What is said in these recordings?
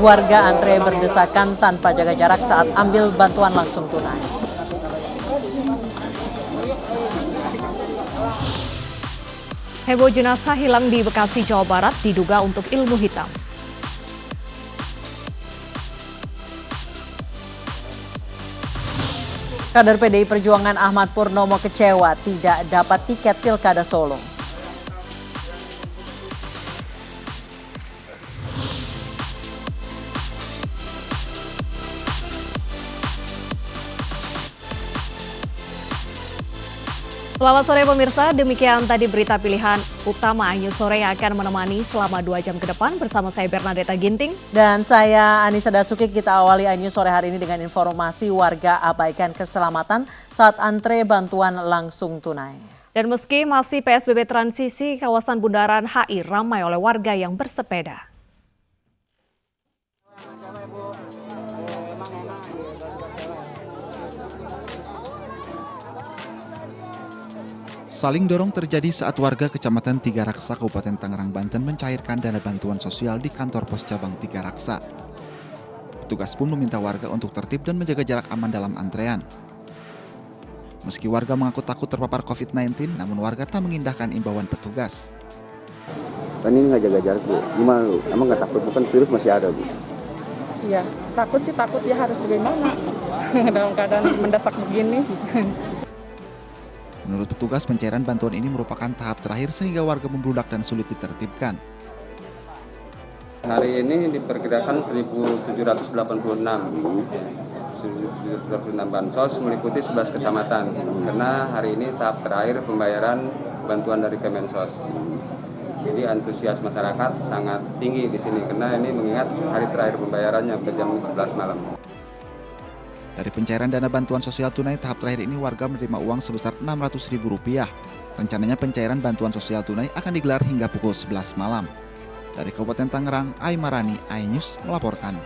Warga antre berdesakan tanpa jaga jarak saat ambil bantuan langsung tunai. Heboh jenazah hilang di Bekasi, Jawa Barat diduga untuk ilmu hitam. Kader PDI Perjuangan Ahmad Purnomo kecewa tidak dapat tiket Pilkada Solo. Selamat sore pemirsa, demikian tadi berita pilihan utama iNews Sore yang akan menemani selama 2 jam ke depan bersama saya Bernadetta Ginting. Dan saya Anissa Dasuki. Kita awali iNews Sore hari ini dengan informasi warga abaikan keselamatan saat antre bantuan langsung tunai. Dan meski masih PSBB transisi, kawasan Bundaran HI ramai oleh warga yang bersepeda. Saling dorong terjadi saat warga Kecamatan Tiga Raksa, Kabupaten Tangerang, Banten mencairkan dana bantuan sosial di kantor pos cabang Tiga Raksa. Petugas pun meminta warga untuk tertib dan menjaga jarak aman dalam antrean. Meski warga mengaku takut terpapar COVID-19, namun warga tak mengindahkan imbauan petugas. Kan ini nggak jaga jarak, Bu. Gimana lu? Emang nggak takut? Bukan virus masih ada, Bu? Iya, takut sih takut ya, harus bagaimana dalam keadaan mendesak begini. Menurut petugas, pencairan bantuan ini merupakan tahap terakhir sehingga warga membludak dan sulit ditertibkan. Hari ini diperkirakan 1.786 bansos meliputi 11 kecamatan. Karena hari ini tahap terakhir pembayaran bantuan dari Kemensos. Jadi antusias masyarakat sangat tinggi di sini karena ini mengingat hari terakhir pembayarannya sampai jam 11 malam. Dari pencairan dana bantuan sosial tunai tahap terakhir ini, warga menerima uang sebesar Rp600.000. Rencananya pencairan bantuan sosial tunai akan digelar hingga pukul 11 malam. Dari Kabupaten Tangerang, Aimarani, iNews melaporkan.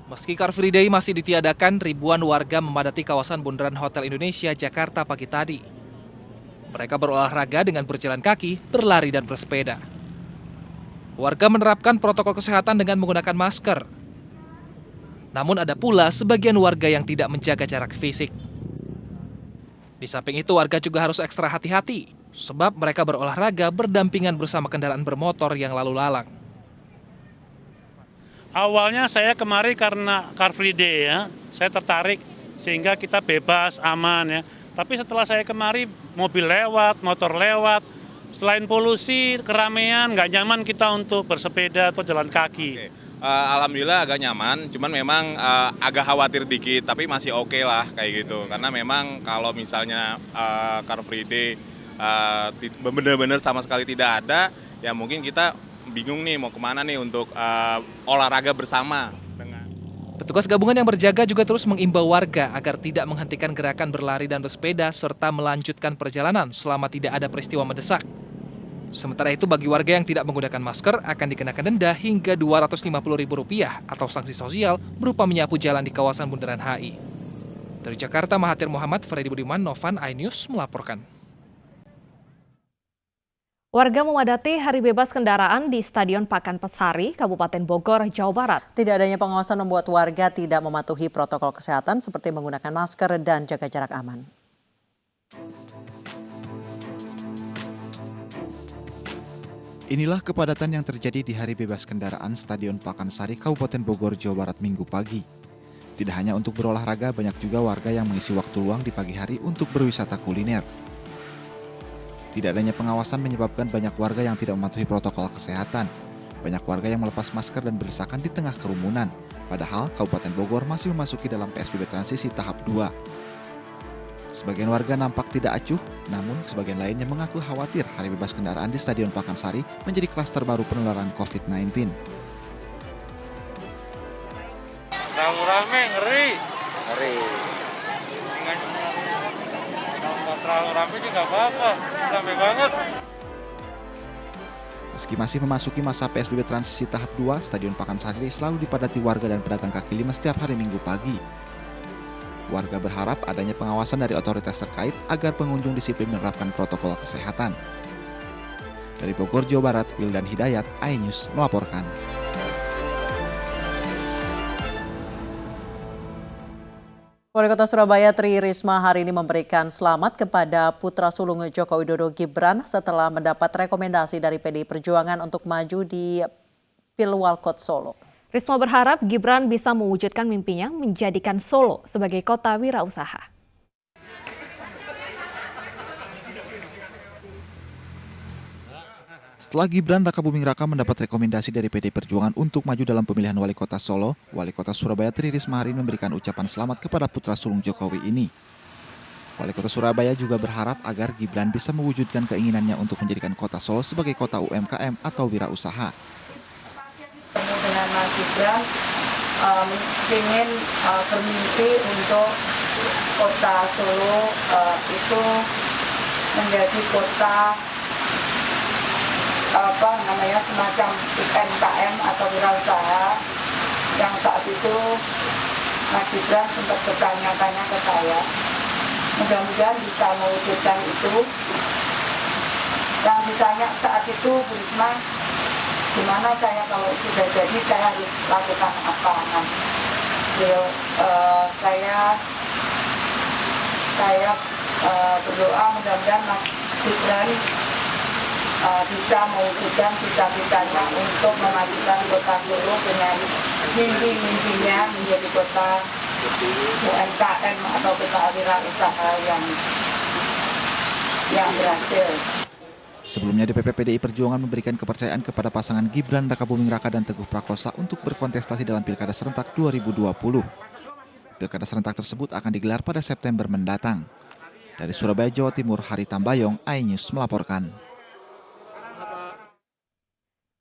Meski Car Free Day masih ditiadakan, ribuan warga memadati kawasan Bundaran Hotel Indonesia, Jakarta pagi tadi. Mereka berolahraga dengan berjalan kaki, berlari, dan bersepeda. Warga menerapkan protokol kesehatan dengan menggunakan masker. Namun ada pula sebagian warga yang tidak menjaga jarak fisik. Di samping itu, warga juga harus ekstra hati-hati, sebab mereka berolahraga berdampingan bersama kendaraan bermotor yang lalu lalang. Awalnya saya kemari karena Car Free Day ya, saya tertarik sehingga kita bebas, aman ya. Tapi setelah saya kemari, mobil lewat, motor lewat, selain polusi, keramaian, nggak nyaman kita untuk bersepeda atau jalan kaki. Alhamdulillah agak nyaman, cuman memang agak khawatir dikit, tapi masih oke lah kayak gitu. Karena memang kalau misalnya Car Free Day benar-benar sama sekali tidak ada, ya mungkin kita bingung nih mau kemana nih untuk olahraga bersama. Petugas gabungan yang berjaga juga terus mengimbau warga agar tidak menghentikan gerakan berlari dan bersepeda serta melanjutkan perjalanan selama tidak ada peristiwa mendesak. Sementara itu bagi warga yang tidak menggunakan masker akan dikenakan denda hingga Rp250.000 atau sanksi sosial berupa menyapu jalan di kawasan Bundaran HI. Dari Jakarta, Mahathir Muhammad, Freddy Budiman, Novan, iNews melaporkan. Warga memadati hari bebas kendaraan di Stadion Pakansari, Kabupaten Bogor, Jawa Barat. Tidak adanya pengawasan membuat warga tidak mematuhi protokol kesehatan seperti menggunakan masker dan jaga jarak aman. Inilah kepadatan yang terjadi di hari bebas kendaraan Stadion Pakansari, Kabupaten Bogor, Jawa Barat Minggu pagi. Tidak hanya untuk berolahraga, banyak juga warga yang mengisi waktu luang di pagi hari untuk berwisata kuliner. Tidak adanya pengawasan menyebabkan banyak warga yang tidak mematuhi protokol kesehatan. Banyak warga yang melepas masker dan berdesakan di tengah kerumunan. Padahal Kabupaten Bogor masih memasuki dalam PSBB transisi tahap 2. Sebagian warga nampak tidak acuh, namun sebagian lainnya mengaku khawatir hari bebas kendaraan di Stadion Pakansari menjadi klaster baru penularan COVID-19. Terlalu rame, ngeri. Terlalu rame juga nggak apa-apa, rame banget. Meski masih memasuki masa PSBB transisi tahap 2, Stadion Pakansari selalu dipadati warga dan pedagang kaki lima setiap hari Minggu pagi. Warga berharap adanya pengawasan dari otoritas terkait agar pengunjung disiplin menerapkan protokol kesehatan. Dari Bogor, Jawa Barat, Wildan Hidayat, iNews melaporkan. Wali Kota Surabaya Tri Risma hari ini memberikan selamat kepada putra sulung Joko Widodo Gibran setelah mendapat rekomendasi dari PDI Perjuangan untuk maju di Pilwalkot Solo. Risma berharap Gibran bisa mewujudkan mimpinya menjadikan Solo sebagai kota wirausaha. Setelah Gibran Rakabuming Raka mendapat rekomendasi dari PDI Perjuangan untuk maju dalam pemilihan Wali Kota Solo, Wali Kota Surabaya Tri Risma hari ini memberikan ucapan selamat kepada putra sulung Jokowi ini. Wali Kota Surabaya juga berharap agar Gibran bisa mewujudkan keinginannya untuk menjadikan kota Solo sebagai kota UMKM atau wirausaha. Dengan Mas Gibran ingin bermimpi untuk kota Solo itu menjadi kota semacam UMKM atau wirausaha yang saat itu Mas Gibran sempat bertanya-tanya ke saya. Mudah-mudahan bisa mewujudkan itu. Yang ditanya saat itu, Bu Risma, gimana saya kalau sudah jadi saya harus lakukan apa? Saya berdoa mudah-mudahan Mas Gibran bisa mewujudkan cita-citanya untuk memajukan kota Solo dengan mimpi-mimpinya menjadi kota UMKM atau kota wirausaha yang berhasil. Sebelumnya DPP PDI Perjuangan memberikan kepercayaan kepada pasangan Gibran Rakabuming Raka dan Teguh Prakosa untuk berkontestasi dalam Pilkada Serentak 2020. Pilkada Serentak tersebut akan digelar pada September mendatang. Dari Surabaya, Jawa Timur, Hari Tambayong, iNews melaporkan.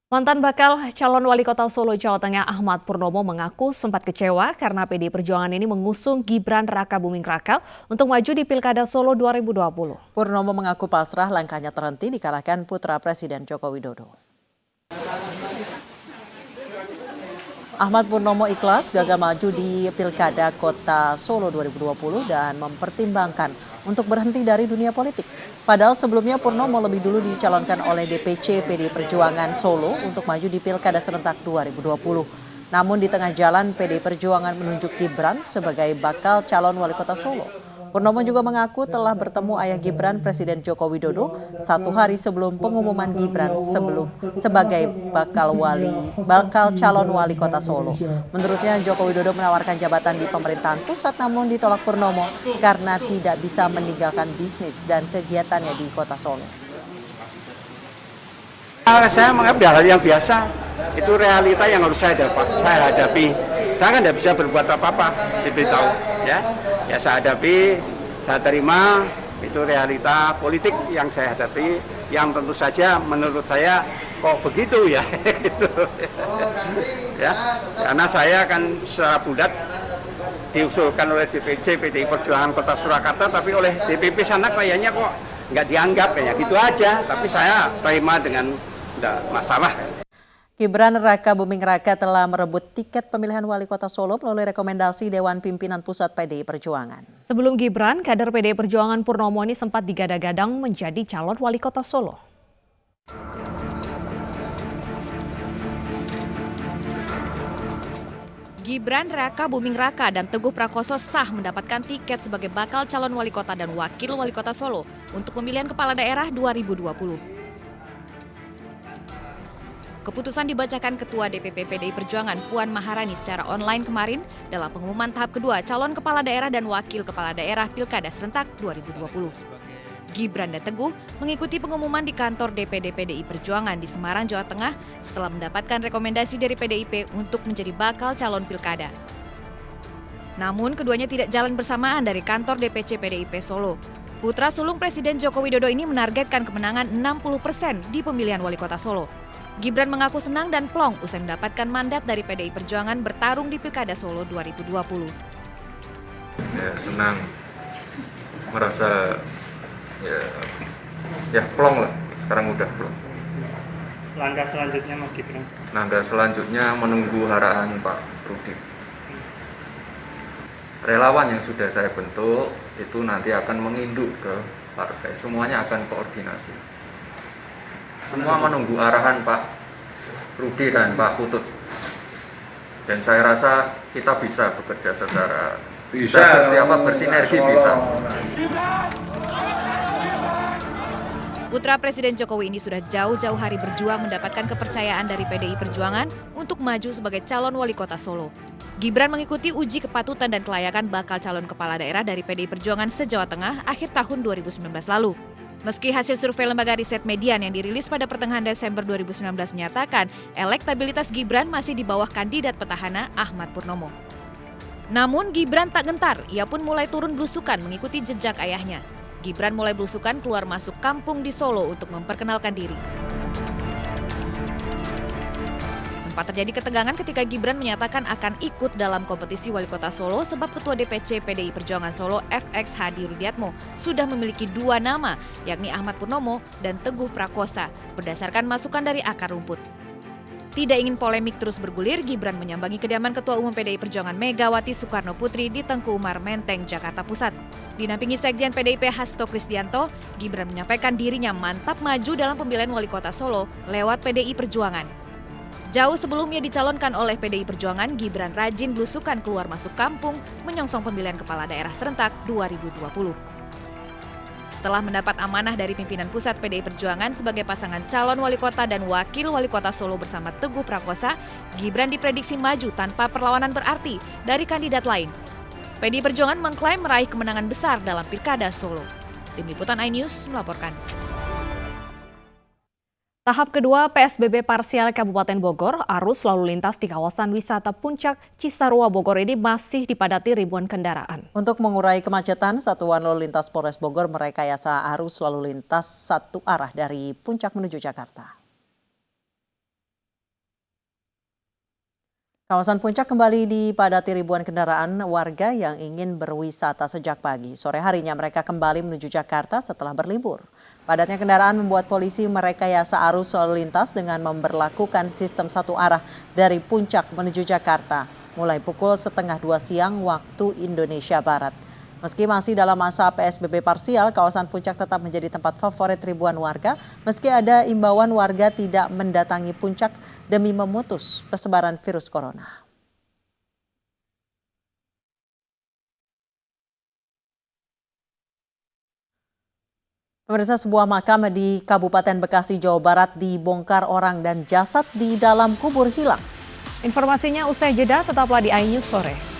Mantan bakal calon wali kota Solo, Jawa Tengah Ahmad Purnomo mengaku sempat kecewa karena PDI Perjuangan ini mengusung Gibran Rakabuming Raka untuk maju di Pilkada Solo 2020. Purnomo mengaku pasrah langkahnya terhenti dikalahkan putra Presiden Joko Widodo. Ahmad Purnomo ikhlas gagal maju di Pilkada Kota Solo 2020 dan mempertimbangkan untuk berhenti dari dunia politik. Padahal sebelumnya Purnomo lebih dulu dicalonkan oleh DPC PDI Perjuangan Solo untuk maju di Pilkada Serentak 2020. Namun di tengah jalan PDI Perjuangan menunjuk Gibran sebagai bakal calon wali kota Solo. Purnomo juga mengaku telah bertemu ayah Gibran Presiden Joko Widodo 1 hari sebelum pengumuman Gibran sebagai bakal calon wali kota Solo. Menurutnya Joko Widodo menawarkan jabatan di pemerintahan pusat namun ditolak Purnomo karena tidak bisa meninggalkan bisnis dan kegiatannya di kota Solo. Saya menganggap hal yang biasa, itu realita yang harus saya hadapi. Saya kan tidak bisa berbuat apa-apa, diberitahu. Ya saya hadapi, saya terima, itu realita politik yang saya hadapi, yang tentu saja menurut saya kok begitu ya. Ya, karena saya kan secara bulat diusulkan oleh DPC PDI Perjuangan Kota Surakarta, tapi oleh DPP sana kayaknya kok nggak dianggap, kayak gitu aja. Tapi saya terima dengan tidak masalah. Gibran Rakabuming Raka telah merebut tiket pemilihan wali kota Solo melalui rekomendasi Dewan Pimpinan Pusat PDI Perjuangan. Sebelum Gibran, kader PDI Perjuangan Purnomo ini sempat digadang-gadang menjadi calon wali kota Solo. Gibran Rakabuming Raka dan Teguh Prakoso sah mendapatkan tiket sebagai bakal calon wali kota dan wakil wali kota Solo untuk pemilihan kepala daerah 2020. Keputusan dibacakan Ketua DPP PDI Perjuangan Puan Maharani secara online kemarin dalam pengumuman tahap kedua calon kepala daerah dan wakil kepala daerah Pilkada Serentak 2020. Gibran dan Teguh mengikuti pengumuman di kantor DPD PDI Perjuangan di Semarang, Jawa Tengah setelah mendapatkan rekomendasi dari PDIP untuk menjadi bakal calon pilkada. Namun keduanya tidak jalan bersamaan dari kantor DPC PDIP Solo. Putra sulung Presiden Joko Widodo ini menargetkan kemenangan 60% di pemilihan wali kota Solo. Gibran mengaku senang dan plong usai mendapatkan mandat dari PDI Perjuangan bertarung di Pilkada Solo 2020. Ya, senang, merasa ya plong lah, sekarang udah plong. Langkah selanjutnya Mas Gibran? Langkah selanjutnya menunggu arahan Pak Rudi. relawan yang sudah saya bentuk itu nanti akan menginduk ke partai, semuanya akan koordinasi. Semua menunggu arahan Pak Rudi dan Pak Putut. Dan saya rasa kita bisa bekerja secara bersinergi bisa. Putra Presiden Jokowi ini sudah jauh-jauh hari berjuang mendapatkan kepercayaan dari PDI Perjuangan untuk maju sebagai calon wali kota Solo. Gibran mengikuti uji kepatutan dan kelayakan bakal calon kepala daerah dari PDI Perjuangan se-Jawa Tengah akhir tahun 2019 lalu. Meski hasil survei lembaga riset Median yang dirilis pada pertengahan Desember 2019 menyatakan elektabilitas Gibran masih di bawah kandidat petahana Ahmad Purnomo. Namun Gibran tak gentar, ia pun mulai turun belusukan mengikuti jejak ayahnya. Gibran mulai belusukan keluar masuk kampung di Solo untuk memperkenalkan diri. Sempat terjadi ketegangan ketika Gibran menyatakan akan ikut dalam kompetisi wali kota Solo sebab Ketua DPC PDI Perjuangan Solo FX Hadi Rudiatmo sudah memiliki 2 nama, yakni Ahmad Purnomo dan Teguh Prakosa, berdasarkan masukan dari akar rumput. Tidak ingin polemik terus bergulir, Gibran menyambangi kediaman Ketua Umum PDI Perjuangan Megawati Soekarno Putri di Tengku Umar Menteng, Jakarta Pusat. Dinampingi Sekjen PDIP Hasto Kristianto, Gibran menyampaikan dirinya mantap maju dalam pemilihan wali kota Solo lewat PDI Perjuangan. Jauh sebelumnya dicalonkan oleh PDI Perjuangan, Gibran rajin belusukan keluar masuk kampung menyongsong pemilihan kepala daerah serentak 2020. Setelah mendapat amanah dari pimpinan pusat PDI Perjuangan sebagai pasangan calon wali kota dan wakil wali kota Solo bersama Teguh Prakosa, Gibran diprediksi maju tanpa perlawanan berarti dari kandidat lain. PDI Perjuangan mengklaim meraih kemenangan besar dalam Pilkada Solo. Tim Liputan iNews melaporkan. Tahap kedua PSBB parsial Kabupaten Bogor, arus lalu lintas di kawasan wisata Puncak Cisarua Bogor ini masih dipadati ribuan kendaraan. Untuk mengurai kemacetan, Satuan Lalu Lintas Polres Bogor merekayasa arus lalu lintas satu arah dari Puncak menuju Jakarta. Kawasan Puncak kembali dipadati ribuan kendaraan warga yang ingin berwisata sejak pagi. Sore harinya mereka kembali menuju Jakarta setelah berlibur. Padatnya kendaraan membuat polisi merekayasa arus lalu lintas dengan memberlakukan sistem satu arah dari Puncak menuju Jakarta mulai pukul 1:30 siang waktu Indonesia Barat. Meski masih dalam masa PSBB parsial, kawasan Puncak tetap menjadi tempat favorit ribuan warga meski ada imbauan warga tidak mendatangi Puncak demi memutus persebaran virus corona. Pemirsa, sebuah makam di Kabupaten Bekasi, Jawa Barat dibongkar orang dan jasad di dalam kubur hilang. Informasinya usai jeda, tetaplah di iNews Sore.